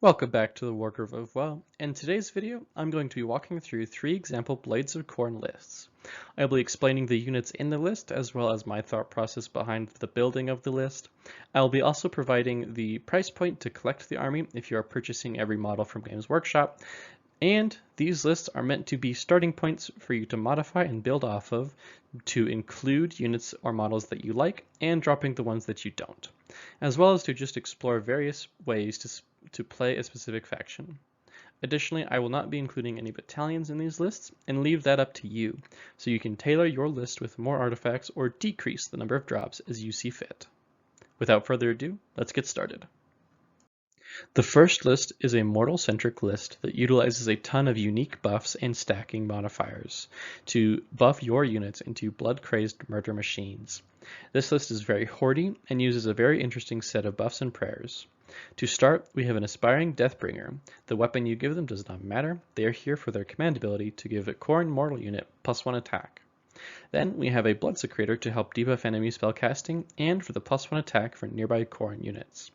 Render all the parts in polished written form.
Welcome back to the Wardrobe of WoW. In today's video, I'm going to be walking through 3 example Blades of Khorne lists. I'll be explaining the units in the list as well as my thought process behind the building of the list. I'll be also providing the price point to collect the army if you are purchasing every model from Games Workshop, and these lists are meant to be starting points for you to modify and build off of to include units or models that you like and dropping the ones that you don't, as well as to just explore various ways to play a specific faction. Additionally, I will not be including any battalions in these lists and leave that up to you, so you can tailor your list with more artifacts or decrease the number of drops as you see fit. Without further ado, let's get started. The first list is a mortal-centric list that utilizes a ton of unique buffs and stacking modifiers to buff your units into blood-crazed murder machines. This list is very hoardy and uses a very interesting set of buffs and prayers. To start, we have an Aspiring Deathbringer. The weapon you give them does not matter. They are here for their command ability to give a Khorne mortal unit +1 attack. Then we have a Bloodsecrator to help debuff enemy spellcasting and for the +1 attack for nearby Khorne units.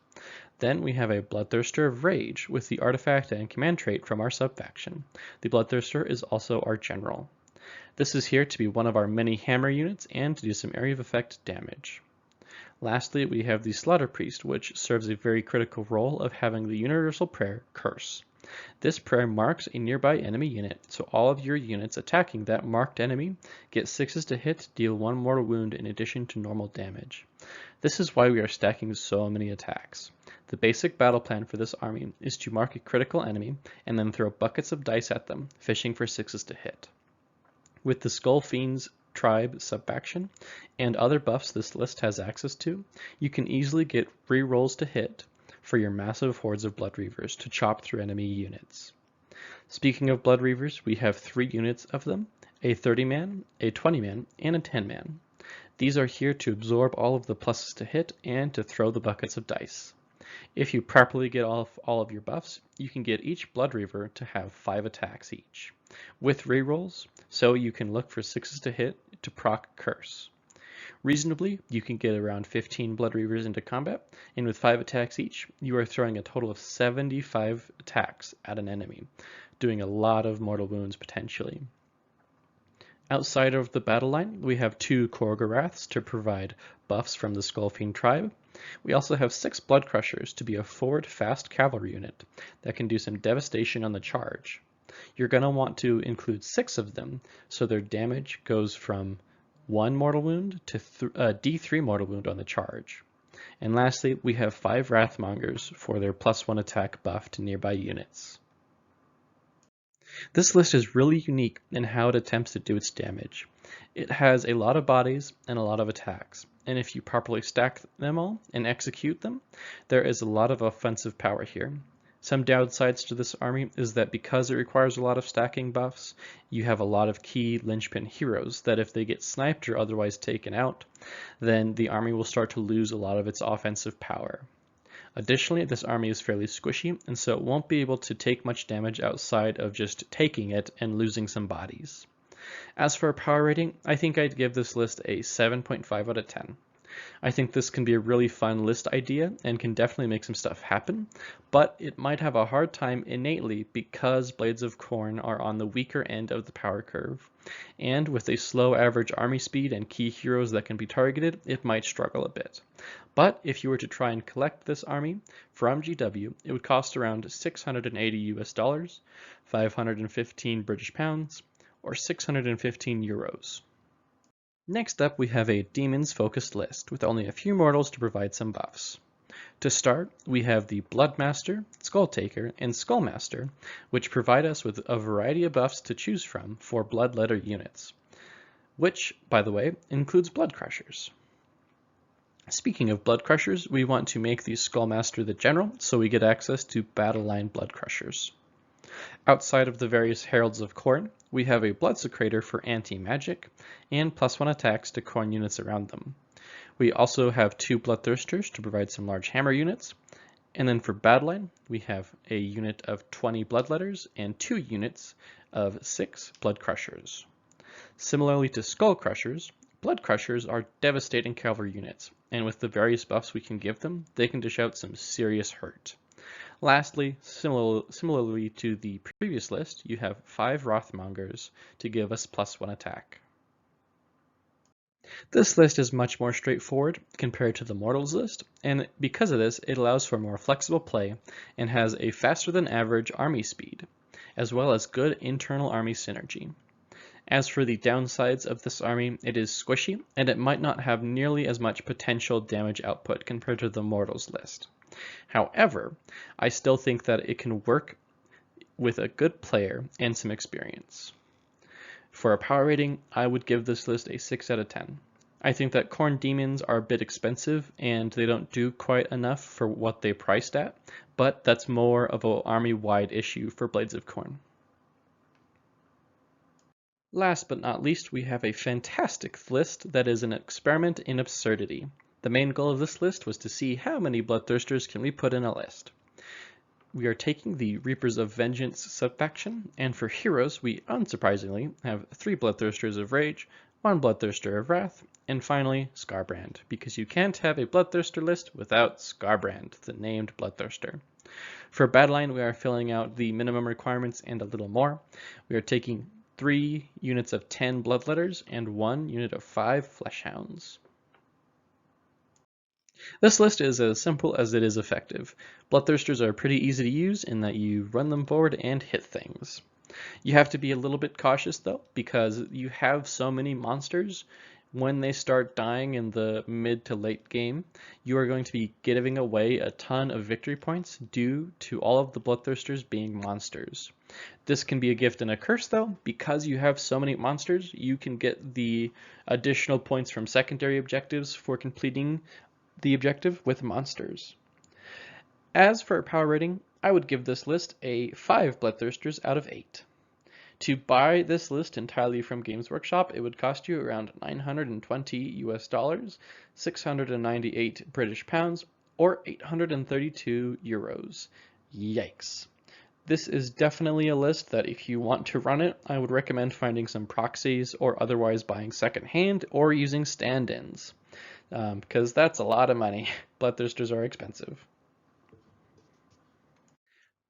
Then we have a Bloodthirster of Rage with the artifact and command trait from our sub-faction. The Bloodthirster is also our general. This is here to be one of our many hammer units and to do some area of effect damage. Lastly, we have the Slaughter Priest, which serves a very critical role of having the universal prayer Curse. This prayer marks a nearby enemy unit, so all of your units attacking that marked enemy get 6s to hit, deal 1 mortal wound in addition to normal damage. This is why we are stacking so many attacks. The basic battle plan for this army is to mark a critical enemy and then throw buckets of dice at them, fishing for 6s to hit. With the Skull Fiends tribe sub-faction and other buffs this list has access to, you can easily get rerolls to hit for your massive hordes of Blood Reavers to chop through enemy units. Speaking of Blood Reavers, we have 3 units of them, a 30-man, a 20-man, and a 10-man. These are here to absorb all of the pluses to hit and to throw the buckets of dice. If you properly get off all of your buffs, you can get each Blood Reaver to have 5 attacks each, with rerolls, so you can look for 6s to hit to proc Curse. Reasonably, you can get around 15 Blood Reavers into combat, and with 5 attacks each, you are throwing a total of 75 attacks at an enemy, doing a lot of mortal wounds potentially. Outside of the battle line, we have 2 Korgoraths to provide buffs from the Skullfiend tribe. We also have 6 Blood Crushers to be a forward fast cavalry unit that can do some devastation on the charge. You're going to want to include 6 of them so their damage goes from 1 mortal wound to D3 mortal wound on the charge. And lastly, we have 5 Wrathmongers for their +1 attack buff to nearby units. This list is really unique in how it attempts to do its damage. It has a lot of bodies and a lot of attacks, and if you properly stack them all and execute them, there is a lot of offensive power here. Some downsides to this army is that because it requires a lot of stacking buffs, you have a lot of key linchpin heroes that if they get sniped or otherwise taken out, then the army will start to lose a lot of its offensive power. Additionally, this army is fairly squishy, and so it won't be able to take much damage outside of just taking it and losing some bodies. As for a power rating, I think I'd give this list a 7.5 out of 10. I think this can be a really fun list idea and can definitely make some stuff happen, but it might have a hard time innately because Blades of Khorne are on the weaker end of the power curve, and with a slow average army speed and key heroes that can be targeted, it might struggle a bit. But if you were to try and collect this army from GW, it would cost around 680 US dollars, 515 British pounds, or 615 euros. Next up, we have a demons-focused list with only a few mortals to provide some buffs. To start, we have the Bloodmaster, Skulltaker, and Skullmaster, which provide us with a variety of buffs to choose from for Bloodletter units, which, by the way, includes Blood Crushers. Speaking of Blood Crushers, we want to make the Skullmaster the general, so we get access to battle line Blood Crushers. Outside of the various Heralds of Khorne, we have a Bloodsecrator for anti-magic and +1 attacks to Khorne units around them. We also have 2 Bloodthirsters to provide some large hammer units, and then for Battleline, we have a unit of 20 Bloodletters and 2 units of 6 Blood Crushers. Similarly to Skull Crushers, Blood Crushers are devastating cavalry units, and with the various buffs we can give them, they can dish out some serious hurt. Lastly, similarly to the previous list, you have 5 Wrathmongers to give us +1 attack. This list is much more straightforward compared to the Mortals list, and because of this, it allows for more flexible play and has a faster than average army speed, as well as good internal army synergy. As for the downsides of this army, it is squishy, and it might not have nearly as much potential damage output compared to the Mortals list. However, I still think that it can work with a good player and some experience. For a power rating, I would give this list a 6 out of 10. I think that Khorne Demons are a bit expensive and they don't do quite enough for what they priced at, but that's more of an army-wide issue for Blades of Khorne. Last but not least, we have a fantastic list that is an experiment in absurdity. The main goal of this list was to see how many Bloodthirsters can we put in a list. We are taking the Reapers of Vengeance subfaction, and for heroes, we unsurprisingly have 3 Bloodthirsters of Rage, 1 Bloodthirster of Wrath, and finally Scarbrand, because you can't have a Bloodthirster list without Scarbrand, the named Bloodthirster. For Battleline, we are filling out the minimum requirements and a little more. We are taking 3 units of 10 Bloodletters and 1 unit of 5 Fleshhounds. This list is as simple as it is effective. Bloodthirsters are pretty easy to use in that you run them forward and hit things. You have to be a little bit cautious though, because you have so many monsters. When they start dying in the mid to late game, you are going to be giving away a ton of victory points due to all of the Bloodthirsters being monsters. This can be a gift and a curse though, because you have so many monsters, you can get the additional points from secondary objectives for completing the objective with monsters. As for power rating, I would give this list a 5 Bloodthirsters out of 8. To buy this list entirely from Games Workshop, it would cost you around $920 US, 698 British pounds, or 832 euros. Yikes. This is definitely a list that if you want to run it, I would recommend finding some proxies or otherwise buying secondhand or using stand-ins. Because that's a lot of money. Bloodthirsters are expensive.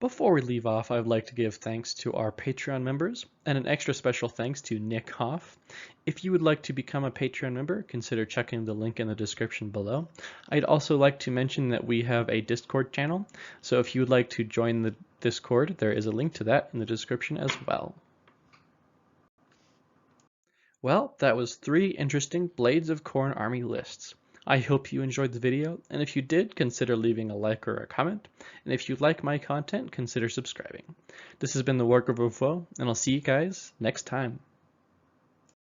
Before we leave off, I would like to give thanks to our Patreon members and an extra special thanks to Nick Hoff. If you would like to become a Patreon member, consider checking the link in the description below. I'd also like to mention that we have a Discord channel, so if you would like to join the Discord, there is a link to that in the description as well. Well, that was 3 interesting Blades of Khorne army lists. I hope you enjoyed the video, and if you did, consider leaving a like or a comment, and if you like my content, consider subscribing. This has been the Worker of Woe, and I'll see you guys next time.